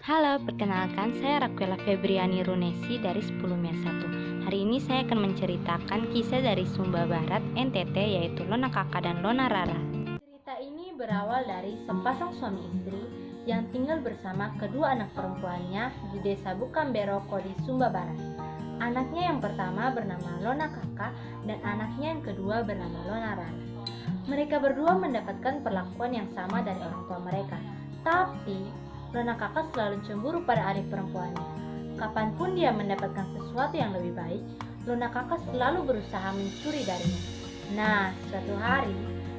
Halo, perkenalkan saya Raquela Febriani Runesi dari 10 1. Hari ini saya akan menceritakan kisah dari Sumba Barat, NTT, yaitu Lona Kakak dan Lona Rara. Cerita ini berawal dari sepasang suami istri yang tinggal bersama kedua anak perempuannya di desa Bukamberoko di Sumba Barat. Anaknya yang pertama bernama Lona Kakak dan anaknya yang kedua bernama Lona Rara. Mereka berdua mendapatkan perlakuan yang sama dari orang tua mereka, tapi Lona Kakak selalu cemburu pada adik perempuannya. Kapanpun dia mendapatkan sesuatu yang lebih baik, Lona Kakak selalu berusaha mencuri darinya. Nah, suatu hari,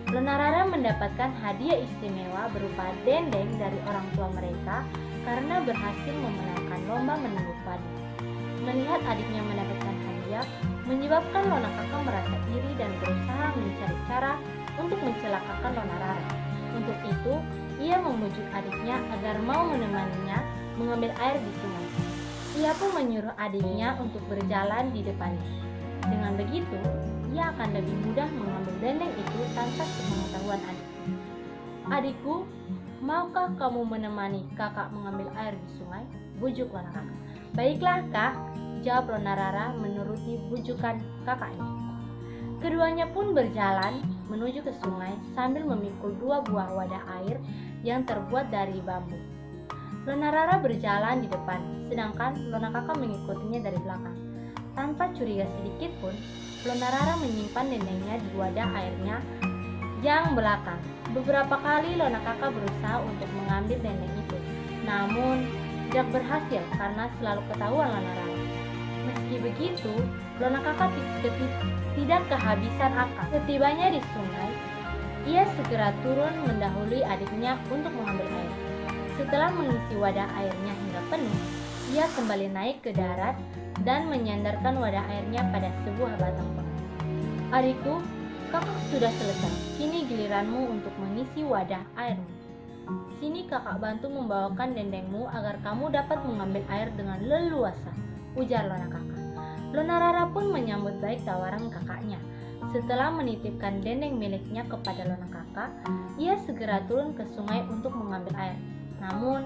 Lona Rara mendapatkan hadiah istimewa berupa dendeng dari orang tua mereka karena berhasil memenangkan lomba menunggu padi. Melihat adiknya mendapatkan hadiah, menyebabkan Lona Kakak merasa iri dan berusaha mencari cara untuk mencelakakan Lona Rara. Untuk itu, ia memujuk adiknya agar mau menemaninya mengambil air di sungai. Ia pun menyuruh adiknya untuk berjalan di depannya. Dengan begitu, ia akan lebih mudah mengambil dendeng itu tanpa sepengetahuan adik. Adikku, maukah kamu menemani kakak mengambil air di sungai? Bujuk Lona Kakak. Baiklah kak, jawab Lona Rara menuruti bujukan kakaknya. Keduanya pun berjalan menuju ke sungai sambil memikul dua buah wadah air yang terbuat dari bambu. Lona Rara berjalan di depan, sedangkan Lona Kakak mengikutinya dari belakang. Tanpa curiga sedikit pun, Lona Rara menyimpan dendengnya di wadah airnya yang belakang. Beberapa kali Lona Kakak berusaha untuk mengambil dendeng itu, namun tidak berhasil karena selalu ketahuan Lona Rara. Meski begitu, Lona Kakak tidak kehabisan akal. Setibanya di sungai, ia segera turun mendahului adiknya untuk mengambil air. Setelah mengisi wadah airnya hingga penuh, ia kembali naik ke darat dan menyandarkan wadah airnya pada sebuah batang pohon. Adikku, kakak sudah selesai. Kini giliranmu untuk mengisi wadah airmu. Sini kakak bantu membawakan dendengmu agar kamu dapat mengambil air dengan leluasa, ujar Lona Kakak. Lona Rara pun menyambut baik tawaran kakaknya. Setelah menitipkan dendeng miliknya kepada Lona Kakak, ia segera turun ke sungai untuk mengambil air. Namun,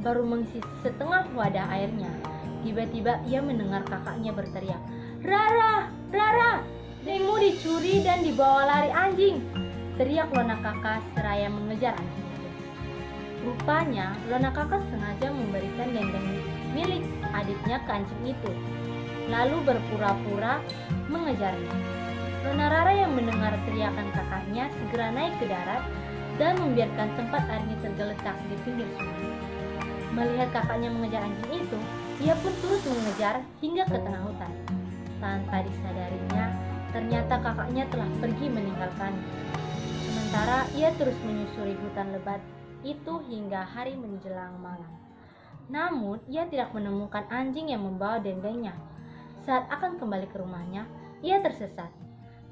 baru mengisi setengah wadah airnya, tiba-tiba ia mendengar kakaknya berteriak, "Rara! Rara! Dendengmu dicuri dan dibawa lari anjing!" teriak Lona Kakak seraya mengejar anjing itu. Rupanya, Lona Kakak sengaja memberikan dendeng milik adiknya ke anjing itu, lalu berpura-pura mengejarnya. Lona Rara yang mendengar teriakan kakaknya segera naik ke darat dan membiarkan tempat airnya tergeletak di pinggir sungai. Melihat kakaknya mengejar anjing itu, ia pun terus mengejar hingga ke tengah hutan. Tanpa disadarinya, ternyata kakaknya telah pergi meninggalkannya. Sementara ia terus menyusuri hutan lebat itu hingga hari menjelang malam. Namun, ia tidak menemukan anjing yang membawa dendengnya. Saat akan kembali ke rumahnya, ia tersesat.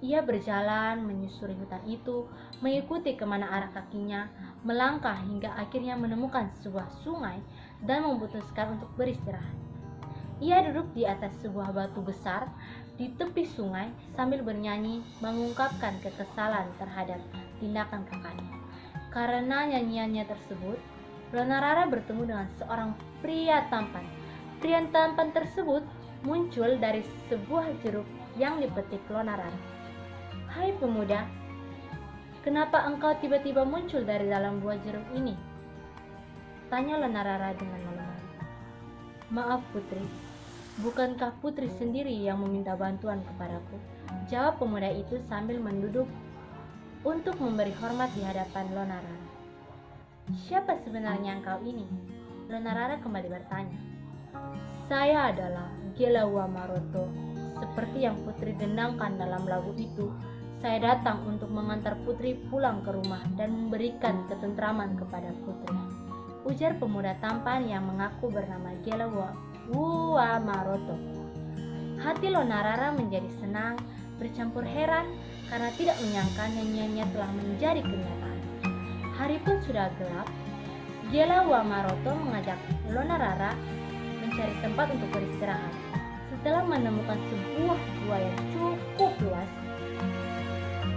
Ia berjalan menyusuri hutan itu, mengikuti kemana arah kakinya, melangkah hingga akhirnya menemukan sebuah sungai dan memutuskan untuk beristirahat. Ia duduk di atas sebuah batu besar di tepi sungai sambil bernyanyi mengungkapkan kekesalan terhadap tindakan kakaknya. Karena nyanyiannya tersebut, Lona Rara bertemu dengan seorang pria tampan. Pria tampan tersebut muncul dari sebuah jeruk yang dipetik Lona Rara. "Hai pemuda, kenapa engkau tiba-tiba muncul dari dalam buah jeruk ini?" tanya Lona Rara dengan malu-malu. "Maaf putri, bukankah putri sendiri yang meminta bantuan kepadaku?" jawab pemuda itu sambil menduduk untuk memberi hormat di hadapan Lona Rara. "Siapa sebenarnya engkau ini?" Lona Rara kembali bertanya. "Saya adalah Gelawa Maroto. Seperti yang putri dendangkan dalam lagu itu, saya datang untuk mengantar putri pulang ke rumah dan memberikan ketentraman kepada putri," ujar pemuda tampan yang mengaku bernama Gelawa Maroto. Hati Lona Rara menjadi senang, bercampur heran karena tidak menyangka nyanyiannya telah menjadi kenyataan. Hari pun sudah gelap. Gelawa Maroto mengajak Lona Rara mencari tempat untuk beristirahat. Setelah menemukan sebuah gua yang cukup luas,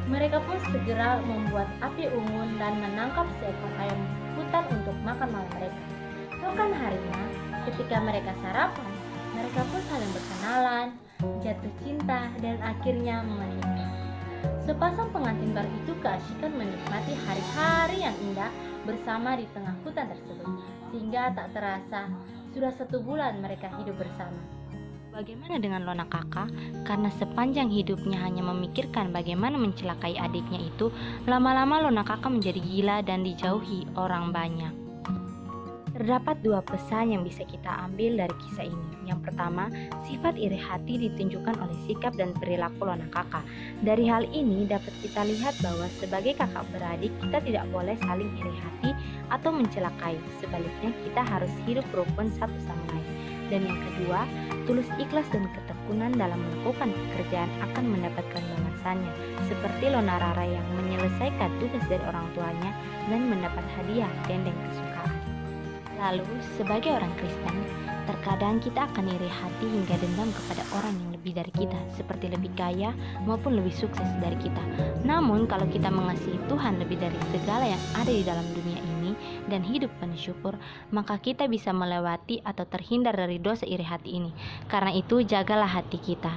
mereka pun segera membuat api unggun dan menangkap seekor ayam hutan untuk makan malam mereka. Keesokan harinya, Ketika mereka sarapan, mereka pun saling berkenalan, jatuh cinta, dan akhirnya menikah. Sepasang pengantin baru itu keasyikan menikmati hari-hari yang indah bersama di tengah hutan tersebut, sehingga tak terasa sudah 1 bulan mereka hidup bersama. Bagaimana dengan Lona kakak? Karena sepanjang hidupnya hanya memikirkan bagaimana mencelakai adiknya itu, lama-lama Lona kakak menjadi gila dan dijauhi orang banyak. Terdapat 2 pesan yang bisa kita ambil dari kisah ini. Yang pertama, sifat iri hati ditunjukkan oleh sikap dan perilaku Lona kakak. Dari hal ini dapat kita lihat bahwa sebagai kakak beradik kita tidak boleh saling iri hati atau mencelakai. Sebaliknya kita harus hidup rukun satu sama lain. Dan yang kedua, tulus ikhlas dan ketekunan dalam melakukan pekerjaan akan mendapatkan balasannya. Seperti Lona Rara yang menyelesaikan tugas dari orang tuanya dan mendapat hadiah dendeng kesukaan. Lalu, sebagai orang Kristen, terkadang kita akan iri hati hingga dendam kepada orang yang lebih dari kita, seperti lebih kaya maupun lebih sukses dari kita. Namun, kalau kita mengasihi Tuhan lebih dari segala yang ada di dalam dunia ini dan hidup penuh syukur, maka kita bisa melewati atau terhindar dari dosa iri hati ini. Karena itu, jagalah hati kita.